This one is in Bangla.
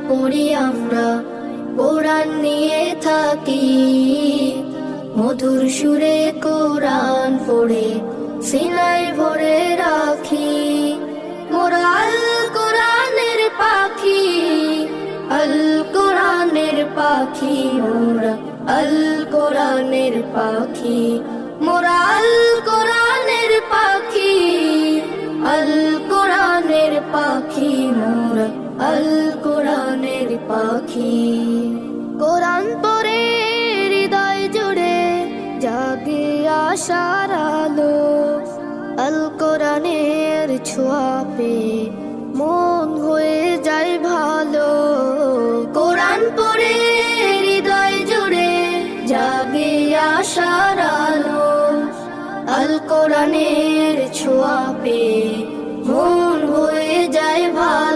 পড়ি আমরা, কোরআন নিয়ে থাকি। মধুর সুরে কোরআন পড়ে সিনায় ভরে রাখি। মোরা আল কোরআনের পাখি, আল কোরআনের পাখি মোরা, আল কোরআনের পাখি মোরা, আল কোরআনের পাখি, আল কোরআনের পাখি মোরা, আল কোরআনের পাখি। কোরআন পড়ে হৃদয় জুড়ে জাগে আশার আলো, আল কোরআনের ছোঁয়া পেয়ে মন হয়ে যায় ভালো। কোরআন পড়ে হৃদয় জুড়ে জাগে আশার আলো, আল কোরআনের ছোঁয়া পেয়ে মন হয়ে যায় ভালো।